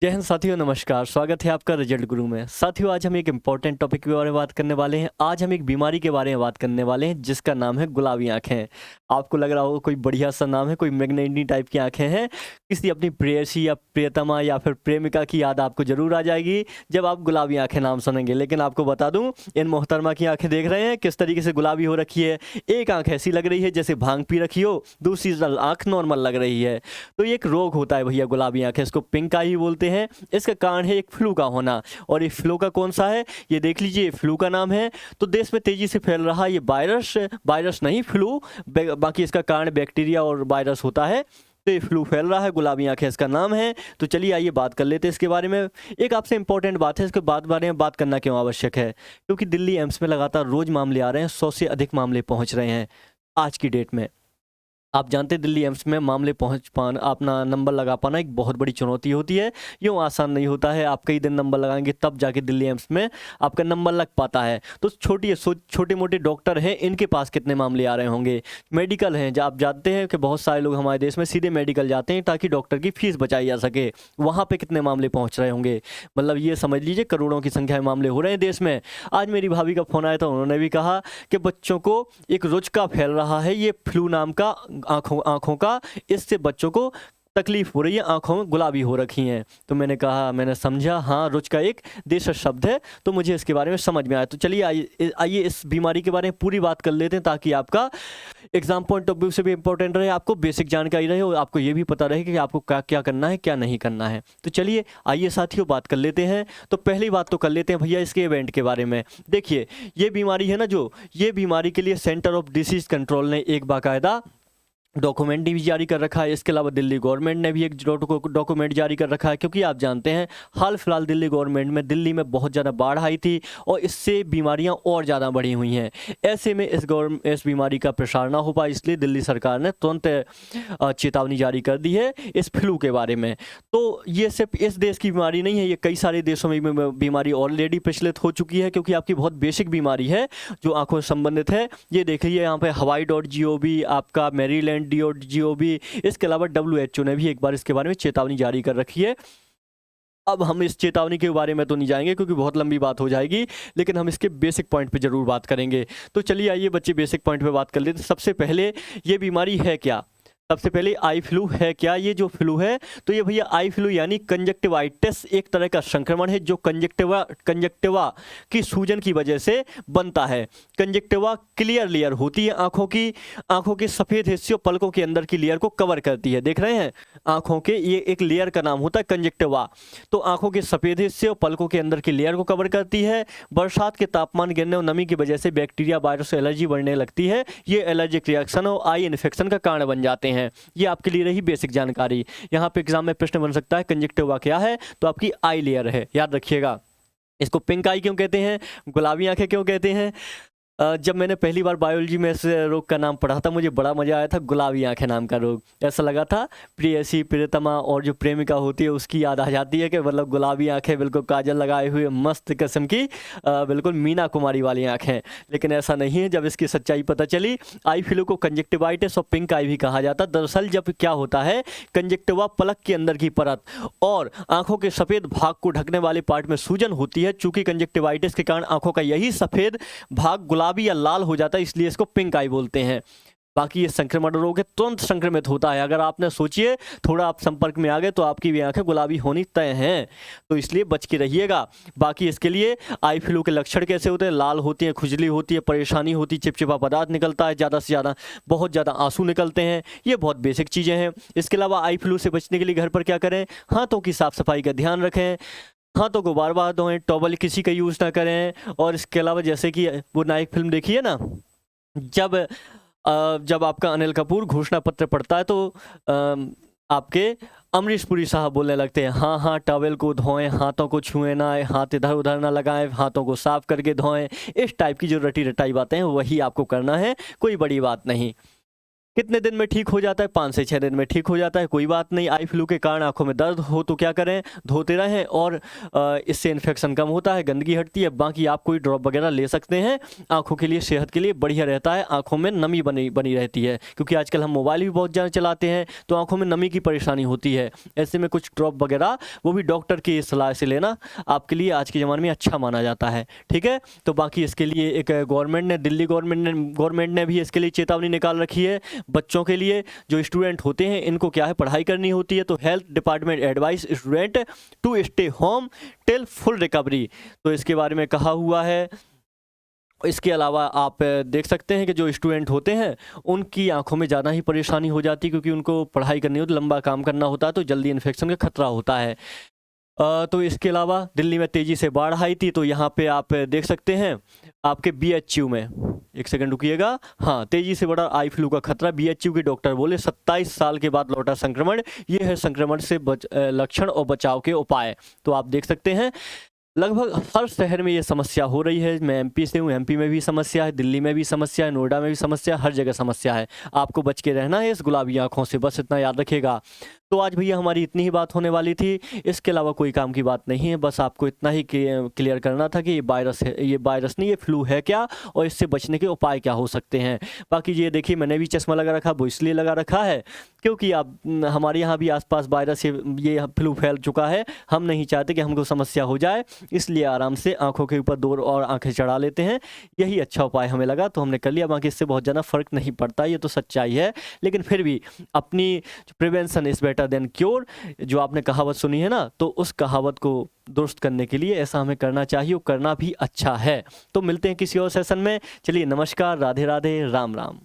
जय हिंद साथियों, नमस्कार। स्वागत है आपका रिजल्ट गुरु में। साथियों, आज हम एक इम्पॉर्टेंट टॉपिक के बारे में बात करने वाले हैं। आज हम एक बीमारी के बारे में बात करने वाले हैं जिसका नाम है गुलाबी आंखें। आपको लग रहा होगा कोई बढ़िया सा नाम है, कोई मैग्नेटी टाइप की आंखें हैं। किसी अपनी प्रेयसी या प्रियतमा या फिर प्रेमिका की याद आपको जरूर आ जाएगी जब आप गुलाबी आंखें नाम सुनेंगे। लेकिन आपको बता दूं, इन मोहतरमा की आंखें देख रहे हैं किस तरीके से गुलाबी हो रखी है। एक आंख ऐसी लग रही है जैसे भांग पी रखी हो, दूसरी आंख नॉर्मल लग रही है। तो ये एक रोग होता है भैया, गुलाबी आंखें। इसको पिंक आई बोलते हैं। इसका कारण है एक फ्लू का होना। और ये फ्लू का कौन सा है, ये देख लीजिए। फ्लू का नाम है। तो देश में तेजी से फैल रहा ये वायरस नहीं, फ्लू। बाकी इसका कारण बैक्टीरिया और वायरस होता है। तो ये फ्लू फैल रहा है, गुलाबी आंखें इसका नाम है। तो चलिए आइए बात कर लेते हैं इसके बारे में। एक आपसे इंपॉर्टेंट बात है, इसके बारे में बात करना क्यों आवश्यक है, क्योंकि दिल्ली एम्स में लगातार रोज मामले आ रहे हैं। 100 से अधिक मामले पहुंच रहे हैं आज की डेट में। आप जानते हैं दिल्ली एम्स में मामले पहुंच पाना, अपना नंबर लगा पाना एक बहुत बड़ी चुनौती होती है। यूँ आसान नहीं होता है। आप कई दिन नंबर लगाएंगे तब जाके दिल्ली एम्स में आपका नंबर लग पाता है। तो छोटे मोटे डॉक्टर हैं, इनके पास कितने मामले आ रहे होंगे। मेडिकल हैं, जब आप जानते हैं कि बहुत सारे लोग हमारे देश में सीधे मेडिकल जाते हैं ताकि डॉक्टर की फीस बचाई जा सके। वहाँ पर कितने मामले पहुँच रहे होंगे, मतलब ये समझ लीजिए करोड़ों की संख्या में मामले हो रहे हैं देश में। आज मेरी भाभी का फ़ोन आया था, उन्होंने भी कहा कि बच्चों को एक रुचका फैल रहा है, ये फ्लू नाम का आँखों का। इससे बच्चों को तकलीफ हो रही है, आँखों में गुलाबी हो रखी हैं। तो मैंने समझा, हाँ रुच का एक देशज शब्द है। तो मुझे इसके बारे में समझ में आया। तो चलिए आइए इस बीमारी के बारे में पूरी बात कर लेते हैं ताकि आपका एग्जाम पॉइंट ऑफ व्यू से भी इंपॉर्टेंट रहे, आपको बेसिक जानकारी रहे और आपको ये भी पता रहे कि आपको क्या क्या करना है, क्या नहीं करना है। तो चलिए आइए साथियों बात कर लेते हैं। तो पहली बात तो कर लेते हैं भैया इसके इवेंट के बारे में। देखिए, ये बीमारी है ना, ये बीमारी के लिए सेंटर ऑफ डिसीज कंट्रोल ने एक बाकायदा डॉक्यूमेंट भी जारी कर रखा है। इसके अलावा दिल्ली गवर्नमेंट ने भी एक डॉक्यूमेंट जारी कर रखा है, क्योंकि आप जानते हैं हाल फिलहाल दिल्ली गवर्नमेंट में दिल्ली में बहुत ज़्यादा बाढ़ आई थी और इससे बीमारियां और ज़्यादा बढ़ी हुई हैं। ऐसे में इस बीमारी का प्रसार ना हो पाए, इसलिए दिल्ली सरकार ने तुरंत चेतावनी जारी कर दी है इस फ्लू के बारे में। तो ये सिर्फ इस देश की बीमारी नहीं है, ये कई सारे देशों में बीमारी ऑलरेडी प्रचलित हो चुकी है, क्योंकि आपकी बहुत बेसिक बीमारी है जो आंखों से संबंधित है। ये देखिए यहाँ पे hawaii.gov, आपका maryland.gov, इसके अलावा WHO ने भी एक बार इसके बारे में चेतावनी जारी कर रखी है। अब हम इस चेतावनी के बारे में तो नहीं जाएंगे क्योंकि बहुत लंबी बात हो जाएगी, लेकिन हम इसके बेसिक पॉइंट पे जरूर बात करेंगे। तो चलिए आइए बच्चे बेसिक पॉइंट पे बात कर लेते हैं। सबसे पहले ये बीमारी है क्या, सबसे पहले आई फ्लू है क्या। ये जो फ्लू है, तो ये भैया आई फ्लू यानी कंजक्टिवाइटिस एक तरह का संक्रमण है जो कंजक्टिवा की सूजन की वजह से बनता है। कंजक्टिवा क्लियर लेयर होती है आंखों के सफ़ेद हिस्से और पलकों के अंदर की लेयर को कवर करती है। देख रहे हैं, आंखों के ये एक लेयर का नाम होता है कंजक्टिवा। तो आंखों के सफ़ेद हिस्से और पलकों के अंदर की लेयर को कवर करती है। बरसात के तापमान गिरने और नमी की वजह से बैक्टीरिया वायरस एलर्जी बढ़ने लगती है। ये एलर्जिक रिएक्शन और आई इन्फेक्शन का कारण बन जाते हैं। ये आपके लिए रही बेसिक जानकारी। यहाँ पे एग्जाम में प्रश्न बन सकता है कंजक्टिवा क्या है, तो आपकी आई लेयर है, याद रखिएगा। इसको पिंक आई क्यों कहते हैं, गुलाबी आंखें क्यों कहते हैं। जब मैंने पहली बार बायोलॉजी में इस रोग का नाम पढ़ा था, मुझे बड़ा मज़ा आया था। गुलाबी आंखें नाम का रोग, ऐसा लगा था प्रेयसी प्रियतमा और जो प्रेमिका होती है उसकी याद आ जाती है कि मतलब गुलाबी आंखें, बिल्कुल काजल लगाए हुए मस्त किस्म की, बिल्कुल मीना कुमारी वाली आंखें। लेकिन ऐसा नहीं है। जब इसकी सच्चाई पता चली, आई फ्लू को कंजक्टिवाइटिस और पिंक आई भी कहा जाता। दरअसल जब क्या होता है, कंजक्टिवा पलक के अंदर की परत और आंखों के सफ़ेद भाग को ढकने वाले पार्ट में सूजन होती है। चूंकि कंजक्टिवाइटिस के कारण आंखों का यही सफ़ेद भाग गुलाबी या लाल हो जाता है, इसलिए इसको पिंक आई बोलते हैं। बाकी ये संक्रमण रोग है, तुरंत संक्रमित होता है। अगर आपने सोचिए थोड़ा आप संपर्क में आ गए तो आपकी भी आंखें गुलाबी होनी तय हैं, तो इसलिए बच के रहिएगा। बाकी इसके लिए आई फ्लू के लक्षण कैसे होते हैं, लाल होती है, खुजली होती है, परेशानी होती है, चिपचिपा पदार्थ निकलता है, ज़्यादा से ज़्यादा बहुत ज़्यादा आंसू निकलते हैं। ये बहुत बेसिक चीज़ें हैं। इसके अलावा आई फ्लू से बचने के लिए घर पर क्या करें, हाथों की साफ सफाई का ध्यान रखें, हाथों को बार बार धोएं, टॉवल किसी का यूज़ ना करें। और इसके अलावा जैसे कि वो नायक फिल्म देखी है ना, जब आपका अनिल कपूर घोषणा पत्र पढ़ता है तो आपके अमरीश पुरी साहब बोलने लगते हैं, हाँ हाँ टॉवल को धोएं, हाथों को छुएं ना, हाथ इधर उधर ना लगाएं, हाथों को साफ करके धोएं। इस टाइप की जो रटी रटाई बातें हैं वही आपको करना है, कोई बड़ी बात नहीं। कितने दिन में ठीक हो जाता है? 5 से 6 दिन में ठीक हो जाता है, कोई बात नहीं। आई फ्लू के कारण आँखों में दर्द हो तो क्या करें? धोते रहें और इससे इन्फेक्शन कम होता है, गंदगी हटती है। बाकी आप कोई ड्रॉप वगैरह ले सकते हैं, आँखों के लिए, सेहत के लिए बढ़िया रहता है, आँखों में नमी बनी बनी रहती है। क्योंकि आजकल हम मोबाइल भी बहुत ज़्यादा चलाते हैं, तो आँखों में नमी की परेशानी होती है। ऐसे में कुछ ड्रॉप वगैरह वो भी डॉक्टर की सलाह से लेना आपके लिए आज के ज़माने में अच्छा माना जाता है, ठीक है? तो बाकी इसके लिए एक दिल्ली गवर्नमेंट ने भी इसके लिए चेतावनी निकाल रखी है। बच्चों के लिए, जो स्टूडेंट होते हैं, इनको क्या है, पढ़ाई करनी होती है, तो health department advise student to stay home till full recovery, तो इसके बारे में कहा हुआ है। इसके अलावा आप देख सकते हैं कि जो स्टूडेंट होते हैं उनकी आंखों में ज़्यादा ही परेशानी हो जाती है, क्योंकि उनको पढ़ाई करनी होती है, लंबा काम करना होता है, तो जल्दी इन्फेक्शन का खतरा होता है। तो इसके अलावा दिल्ली में तेज़ी से बाढ़ आई थी, तो यहाँ पे आप देख सकते हैं आपके बीएचयू में, एक सेकंड रुकिएगा, हाँ, तेज़ी से बढ़ा आई फ्लू का खतरा। बीएचयू के डॉक्टर बोले 27 साल के बाद लौटा संक्रमण, ये है संक्रमण से लक्षण और बचाव के उपाय। तो आप देख सकते हैं लगभग हर शहर में ये समस्या हो रही है। मैं एमपी से हूँ, एमपी में भी समस्या है, दिल्ली में भी समस्या है, नोएडा में भी समस्या है, हर जगह समस्या है। आपको बच के रहना है इस गुलाबी आँखों से, बस इतना याद रखिएगा। तो आज भैया हमारी इतनी ही बात होने वाली थी, इसके अलावा कोई काम की बात नहीं है। बस आपको इतना ही क्लियर करना था कि ये वायरस है, ये वायरस नहीं, ये फ्लू है क्या, और इससे बचने के उपाय क्या हो सकते हैं। बाकी ये देखिए, मैंने भी चश्मा लगा रखा, वो इसलिए लगा रखा है क्योंकि आप हमारे यहाँ भी आसपास वायरस ये फ्लू फैल चुका है। हम नहीं चाहते कि हमको समस्या हो जाए, इसलिए आराम से आँखों के ऊपर 2 और आँखें चढ़ा लेते हैं। यही अच्छा उपाय हमें लगा, तो हमने कर लिया। बाकी इससे बहुत ज़्यादा फ़र्क नहीं पड़ता, ये तो सच्चाई है। लेकिन फिर भी अपनी prevention is better than cure, जो आपने कहावत सुनी है ना, तो उस कहावत को दुरुस्त करने के लिए ऐसा हमें करना चाहिए, और करना भी अच्छा है। तो मिलते हैं किसी और सेशन में। चलिए, नमस्कार, राधे राधे, राम राम।